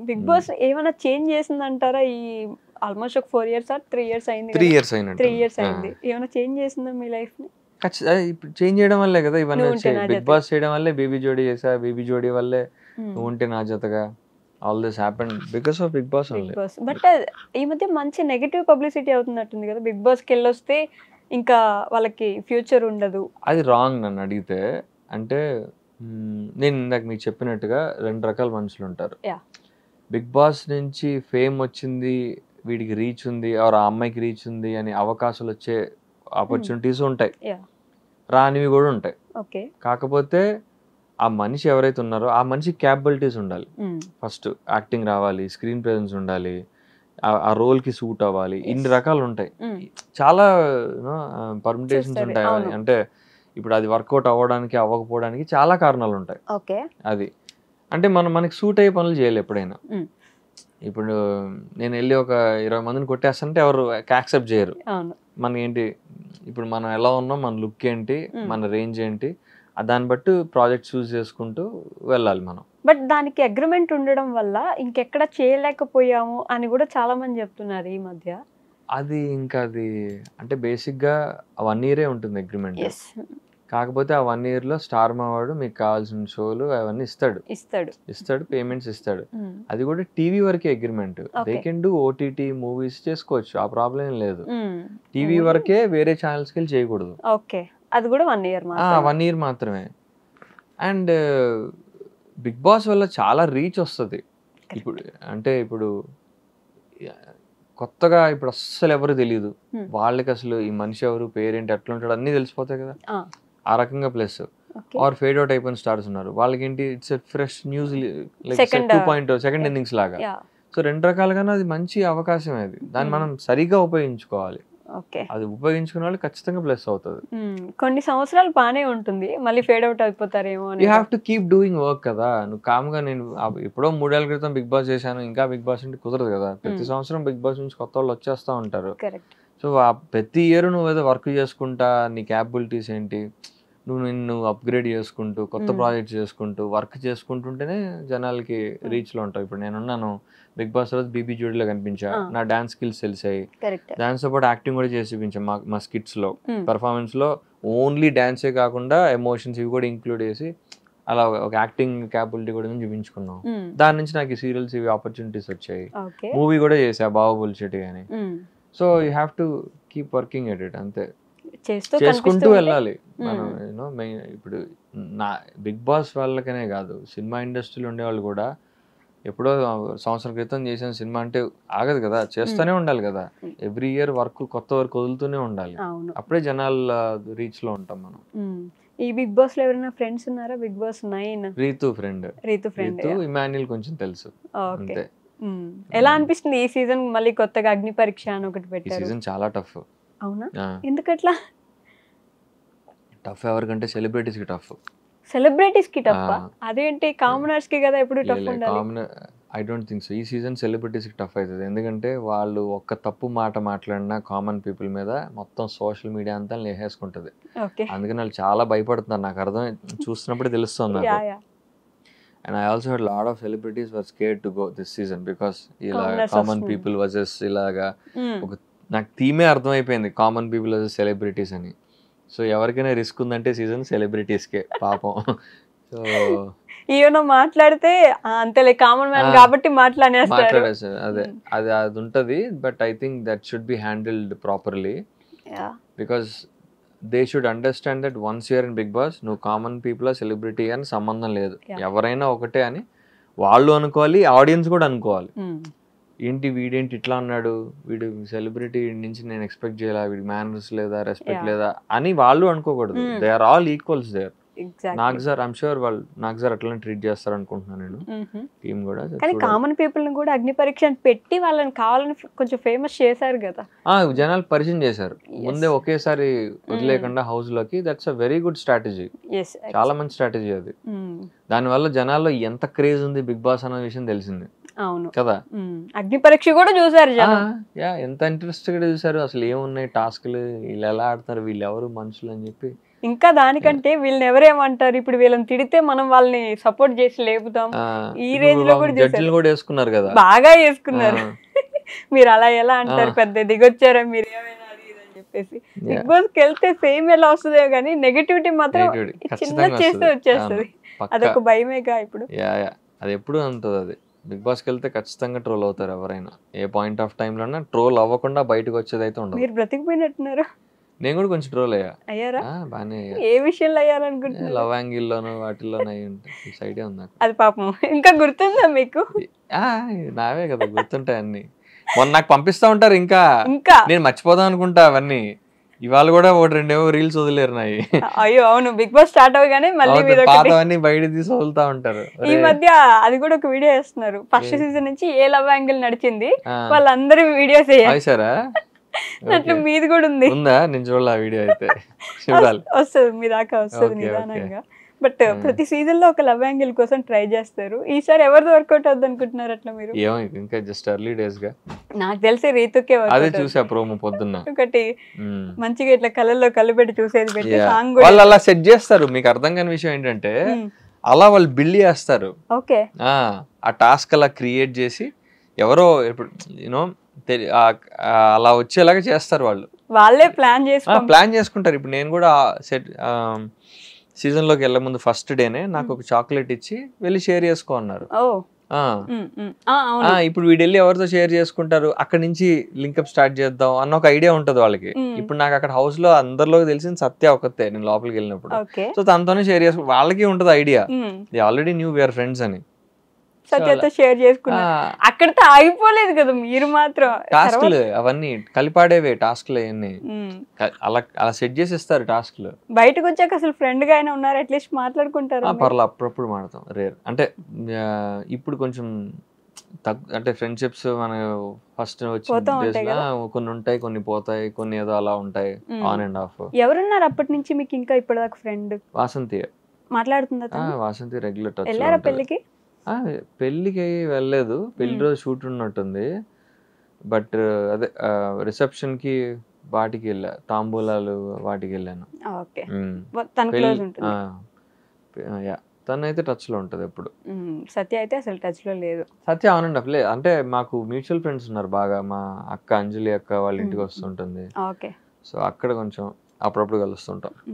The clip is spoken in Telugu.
బిగ్ బాస్ ఏమైనా చేంజ్ చేసిందంటారా? ఈ ఆల్మోస్ట్ ఒక 4 years 3 years అయింది. 3 years అయినట్టు. 3 years అయింది. ఏమైనా చేంజ్ చేసిందా మీ లైఫ్ ని? ఖచ్చితంగా ఇప్పుడు చేంజ్ చేయడం వల్లే కదా ఇవన్నీ వచ్చాయి. బిగ్ బాస్ చేయడం వల్లే బేబీ జోడీ చేసా, బేబీ జోడీ వల్లే నువ్వు ఉంటే నా జతగా all this happened because of Bigg Boss only. But ఈ మధ్య మంచి నెగటివ్ పబ్లిసిటీ అవుతున్నట్టుంది కదా, బిగ్ బాస్ కి వెళ్ళొస్తే ఇంకా వాళ్ళకి ఫ్యూచర్ ఉండదు. అది రాంగ్ నన్ను అడిగితే. అంటే నేను ఇందాక మీకు చెప్పినట్టుగా 2 రకాల మనుషులు ఉంటారు. బిగ్ బాస్ నుంచి ఫేమ్ వచ్చింది, వీడికి రీచ్ ఉంది, ఆ అమ్మాయికి రీచ్ ఉంది అని అవకాశాలు వచ్చే ఆపర్చునిటీస్ ఉంటాయి, రానివి కూడా ఉంటాయి. కాకపోతే ఆ మనిషి ఎవరైతే ఉన్నారో ఆ మనిషి క్యాపబిలిటీస్ ఉండాలి. ఫస్ట్ యాక్టింగ్ రావాలి, స్క్రీన్ ప్రెజెన్స్ ఉండాలి, ఆ రోల్ కి సూట్ అవ్వాలి, ఇన్ని రకాలు ఉంటాయి, చాలా పర్మిటేషన్స్ ఉంటాయి. అంటే ఇప్పుడు అది వర్కౌట్ అవ్వడానికి అవ్వకపోవడానికి చాలా కారణాలు ఉంటాయి. అది అంటే మనకి సూట్ అయ్యే పనులు చేయాలి ఎప్పుడైనా. ఇప్పుడు నేను వెళ్ళి ఒక 20 మందిని కొట్టేస్తానంటే ఎవరు యాక్సెప్ట్ చేయరు. మనకి ఏంటి, ఇప్పుడు మనం ఎలా ఉన్నాం, మన లుక్ ఏంటి, మన రేంజ్ ఏంటి, దాన్ని బట్టి ప్రాజెక్ట్ చూస్ చేసుకుంటూ వెళ్ళాలి మనం. బట్ దానికి అగ్రిమెంట్ ఉండడం వల్ల ఇంకెక్కడ చేయలేకపోయాము అని కూడా చాలా మంది చెప్తున్నారు ఈ మధ్య. అది ఇంకా అది అంటే బేసిక్ గా 1 year ఉంటుంది అగ్రిమెంట్. కాకపోతే ఆ 1 year లో స్టార్ మావాడు మీకు కావాల్సిన షోలు అవన్నీ ఇస్తాడు, పేమెంట్స్ ఇస్తాడు. అది కూడా టీవీ వరకే agreement. They can do OTT movies చేసుకోవచ్చు, ఆ ప్రాబ్లం ఏం లేదు. టీవీ వరకే, వేరే ఛానల్స్కి వెళ్ళి చేయకూడదు. అది కూడా 1 year 1 year మాత్రమే. అండ్ బిగ్ బాస్ వల్ల చాలా రీచ్ వస్తుంది. ఇప్పుడు కొత్తగా ఇప్పుడు అస్సలు ఎవరు తెలియదు వాళ్ళకి, అసలు ఈ మనిషి ఎవరు, పేరేంటి, ఎట్లా ఉంటాడు అన్నీ తెలిసిపోతాయి కదా ఆ రకంగా. ప్లస్ ఆర్ ఫేడ్ అవుట్ అయిపోయిన స్టార్స్ ఉన్నారు, వాళ్ళకి ఏంటి, it's fresh news, like 2.0 second innings లాగా. సో 2 రకాలుగానే అది మంచి అవకాశం. అది దాన్ని మనం సరిగా ఉపయోగించుకోవాలి. అది ఉపయోగించుకున్న వాళ్ళు ఖచ్చితంగా ప్లస్ అవుతుంది. కొన్ని సంవత్సరాలు బానే ఉంటుంది, మళ్ళీ ఫేడ్ అవుట్ అయిపోతారేమో. You have to keep doing work కదా. నువ్వు కామ్గా నేను ఎప్పుడో 3 ఏళ్ల క్రితం బిగ్ బాస్ చేశాను ఇంకా బిగ్ బాస్ అంటే కుదరదు కదా. ప్రతి సంవత్సరం బిగ్ బాస్ నుంచి కొత్త వాళ్ళు వచ్చేస్తూ ఉంటారు. సో ప్రతి ఇయర్ నువ్వు ఏదో వర్క్ చేసుకుంటా, నీ క్యాపబిలిటీస్ ఏంటి, నిన్ను అప్గ్రేడ్ చేసుకుంటూ కొత్త ప్రాజెక్ట్స్ చేసుకుంటూ వర్క్ చేసుకుంటుంటేనే జనాలకి రీచ్లో ఉంటావు. ఇప్పుడు నేనున్నాను బిగ్ బాస్ రోజు బీబీ జోడీలో కనిపించా, నా డాన్స్ స్కిల్స్ తెలిసాయి, దాంతో పాటు యాక్టింగ్ కూడా చేసి చూపించాం. మా స్కిట్స్లో, పర్ఫార్మెన్స్లో ఓన్లీ డాన్సే కాకుండా ఎమోషన్స్ ఇవి కూడా ఇంక్లూడ్ చేసి అలా ఒక యాక్టింగ్ క్యాపబిలిటీ కూడా చూపించుకున్నాం. దాని నుంచి నాకు ఈ సీరియల్స్ ఇవి ఆపర్చునిటీస్ వచ్చాయి. మూవీ కూడా చేసా, బాహుబలి చెట్టు అని. So you have to keep working at it, అంతే చేసుకుంటూ వెళ్ళాలి మనం. ఇప్పుడు నా బిగ్ బాస్ వాళ్ళకనే కాదు, సినిమా ఇండస్ట్రీలో ఉండేవాళ్ళు కూడా ఎప్పుడో సంవత్సరం క్రితం చేసిన సినిమా అంటే ఆగదు కదా, చేస్తూనే ఉండాలి కదా. ఎవ్రీ ఇయర్ కొత్త వర్క్ వదులుతూనే ఉండాలి, అప్పుడే జనాల రీచ్ లో ఉంటాం మనం. ఈ బిగ్ బాస్ లో ఎవరైనా ఫ్రెండ్స్ ఉన్నారా? బిగ్ బాస్ 9 రీతు ఫ్రెండ్, ఇమాన్యుల్ కొంచెం తెలుసు అంతే. ఎలా అనిపిస్తుంది ఈ సీజన్? మళ్ళీ కొత్తగా అగ్ని పరీక్ష అని ఒకటి పెట్టారు. ఈ సీజన్ చాలా టఫ్. అవునా, ఎందుకట్లా? టఫ్ ఎవరికంటే సెలబ్రిటీస్ కి టఫ్. సెలబ్రిటీస్ కి టఫ్? అదేంటి, కామనర్స్ కి కదా ఎప్పుడు టఫ్ ఉండాలి. I don't think so. ఈ సీజన్ సెలబ్రిటీస్ కి టఫ్ అవుతుంది, ఎందుకంటే వాళ్ళు ఒక్క తప్పు మాట మాట్లాడినా కామన్ పీపుల్ మీద మొత్తం సోషల్ మీడియా అంతా లేసేసుకుంటది. అందుకని వాళ్ళు చాలా భయపడుతున్నారు, నాకు అర్థం, చూస్తున్నప్పుడే తెలుస్తుంది నాకు. And I also heard a lot of celebrities were scared to go this season because common people versus ilaga నాకు థీమే అర్థమైపోయింది, కామన్ పీపుల్ వర్సెస్ సెలబ్రిటీస్ అని. సో ఎవరికైనా రిస్క్ ఉందంటే సీజన్ సెలబ్రిటీస్కే పాపం. సో ఏమైనా మాట్లాడితే అంతేలే, కామన్ మ్యాన్ కాబట్టి మాట్లాడేస్తారు. అదే అది ఉంటుంది. But I think that should be handled properly, because they should understand that once you're in Bigg Boss, నువ్వు కామన్ పీపుల్ సెలబ్రిటీ అని సంబంధం లేదు, ఎవరైనా ఒకటే అని వాళ్ళు అనుకోవాలి, ఆడియన్స్ కూడా అనుకోవాలి. ఏంటి వీడేంటి ఇట్లా అన్నాడు, వీడు సెలబ్రిటీ నుంచి నేను ఎక్స్పెక్ట్ చేయాలా, వీడి మేనర్స్ లేదా, రెస్పెక్ట్ లేదా అని వాళ్ళు అనుకోకూడదు. They are all equals there. Nag sir, I'm sure వాళ్ళు నాగ్ సార్ అట్లనే ట్రీట్ చేస్తారు అనుకుంటున్నాను నేను, టీమ్ కూడా. కానీ కామన్ పీపుల్ ని కూడా అగ్ని పరీక్ష పెట్టి వాళ్ళని కావాలని కొంచెం ఫేమస్ చేశారు కదా, జనాలు పరిచయం చేశారు ముందే ఒకేసారి వదిలేకుండా హౌస్ లోకి. That's a very good strategy, చాలా మంచి స్ట్రాటజీ అది. దానివల్ల జనాల్లో ఎంత క్రేజ్ ఉంది బిగ్ బాస్ అన్న విషయం తెలిసింది. అవును కదా, అగ్ని పరీక్ష కూడా చూసారు ఎంత ఇంట్రెస్ట్ గా చూసారు, అసలు ఏమున్నాయి టాస్క్లు, వీళ్ళు ఎలా ఆడతారు, వీళ్ళు ఎవరు మనుషులు అని చెప్పి ఇంకా దానికంటే వీళ్ళని ఎవరేమంటారు, ఇప్పుడు వీళ్ళని తిడితే మనం వాళ్ళని సపోర్ట్ చేసి లేపుతాం, ఈ రేంజ్ లో కూడా జడ్జిలు కూడా వేసుకున్నారు కదా, బాగా వేసుకున్నారు. మీరు అలా ఎలా అంటారు, పెద్ద దిగొచ్చారా మీరు ఏమైనా అది ఇది అని చెప్పేసి. బిగ్ బాస్ కి వెళ్తే ఫేమ్ ఎలా వస్తుందో కానీ నెగటివిటీ మాత్రం చిన్న చేస్తే వచ్చేస్తుంది. అదొక భయమేగా ఇప్పుడు. అది ఎప్పుడు ఉంటుంది. అది బిగ్ బాస్కి వెళ్తే ఖచ్చితంగా ట్రోల్ అవుతారు ఎవరైనా, ఏ పాయింట్ ఆఫ్ టైం లోనే ట్రోల్ అవ్వకుండా బయటకు వచ్చేది అయితే ఉండదు. మీరు బ్రతికిపోయినట్టున్నారు. నేను కూడా కొంచెం ట్రోల్ అయ్యారా? బాగానే ఏ విషయంలో అయ్యారనుకుంటున్నారు? లవ్ యాంగిల్ లోను వాటిల్లోనే అయ్యి ఉంటాయి. ఐడియా ఉంది నాకు. అది పాపం ఇంకా గుర్తుందా మీకు? నావే కదా గుర్తుంటాయి అన్ని. మొన్న నాకు పంపిస్తా ఉంటారు, ఇంకా నేను మర్చిపోదాం అనుకుంటా అవన్నీ. ఇవాళ కూడా ఒకటి రెండేమో రీల్స్ వదిలేరు నాయి. అయ్యో అవును, బిగ్ బాస్ స్టార్ట్ అవగానే మళ్ళీ పాతవన్నీ బయట తీసి వదులుతా ఉంటారు. ఈ మధ్య అది కూడా ఒక వీడియో వేస్తున్నారు, ఫస్ట్ సీజన్ నుంచి ఏ లవ్ యాంగిల్ నడిచింది వాళ్ళందరూ వీడియోస్ వేసారా? అట్లా మీది కూడా ఉందా? నేను చూడాలి ఆ వీడియో. అయితే చూడాలి, వస్తుంది మీ దాకా వస్తుంది నిదానంగా. బట్ ప్రతి సీజన్ లో ఒక లవ్ యాంగిల్ కోసం ట్రై చేస్తారు. ఈసారి ఎవరిది వర్కౌట్ అవుద్ది అనుకుంటున్నారు అట్లా మీరు? ఏమో ఇంకా జస్ట్ ఎర్లీ డేస్ గా నాకు తెలిసి రీతుకే అదే చూసా ప్రోమో పొద్దున్న. ఒకటి మంచిగా ఇట్లా కళ్ళల్లో కళ్ళు పెట్టి చూసేది పెట్టి సాంగ్ వాళ్ళు అలా సెట్ చేస్తారు. మీకు అర్థం కాని విషయం ఏంటంటే అలా వాళ్ళు బిల్డ్ చేస్తారు. ఓకే, ఆ టాస్క్ అలా క్రియేట్ చేసి ఎవరో ఇప్పుడు యూనో అలా వచ్చేలాగా చేస్తారు వాళ్ళు. వాళ్ళే ప్లాన్ చేసుకుంటారు. ఇప్పుడు నేను కూడా సెట్ సీజన్ లోకి వెళ్ళే ముందు ఫస్ట్ డేనే నాకు ఒక చాక్లెట్ ఇచ్చి వెళ్ళి షేర్ చేసుకో అన్నారు. ఇప్పుడు వీడు వెళ్ళి ఎవరితో షేర్ చేసుకుంటారు, అక్కడ నుంచి లింకప్ స్టార్ట్ చేద్దాం అన్న ఒక ఐడియా ఉంటది వాళ్ళకి. ఇప్పుడు నాకు అక్కడ హౌస్ లో అందరిలోకి తెలిసింది సత్య ఒకతే నేను లోపలికి వెళ్ళినప్పుడు. సో తనతోనే షేర్ చేసుకో, వాళ్ళకి ఉంటది idea, they already knew we're friends అని. సత్యతో షేర్ చేసుకున్నా. అక్కడితో ఆగిపోలేదు కదా మీరు మాత్రం. టాస్క్లు అవన్నీ కలిపాడేవే టాస్క్లు అవన్నీ అలా సెట్ చేసి ఇస్తారు టాస్క్లు. బయటకు వచ్చాక అసలు ఫ్రెండ్ గా అయినా ఉన్నారు, అట్లీస్ట్ మాట్లాడుకుంటారు. పర్లేదు, అప్పుడప్పుడు మాడతాం, రేర్. అంటే ఇప్పుడు కొంచెం అంటే ఫ్రెండ్షిప్స్ మన ఫస్ట్ వచ్చిన కొన్ని ఉంటాయి, కొన్ని పోతాయి, కొన్ని ఏదో అలా ఉంటాయి, ఆన్ అండ్ ఆఫ్. ఎవరున్నారు అప్పటి నుంచి మీకు ఇంకా ఇప్పటిదాకా ఫ్రెండ్? వాసంతి మాట్లాడుతుందా? Vasanthi regular touch. వెళ్ళారా పెళ్ళికి? పెళ్ళికి వెళ్ళలేదు, పెళ్లి రోజు షూట్ ఉన్నట్టుంది. బట్ అదే రిసెప్షన్ కి వాటికి వెళ్ళా, తాంబూలాలు వాటికి వెళ్ళాను. తనైతే టచ్ లో ఉంటది ఎప్పుడు. సత్య అయితే అసలు టచ్ లో లేదు. సత్య ఆన్ అండ్ ఆఫ్ లేదు, అంటే మాకు మ్యూచువల్ ఫ్రెండ్స్ ఉన్నారు బాగా. మా అక్క అంజలి అక్క వాళ్ళ ఇంటికి వస్తుంటుంది, సో అక్కడ కొంచెం అప్పుడప్పుడు కలుస్తుంటాం.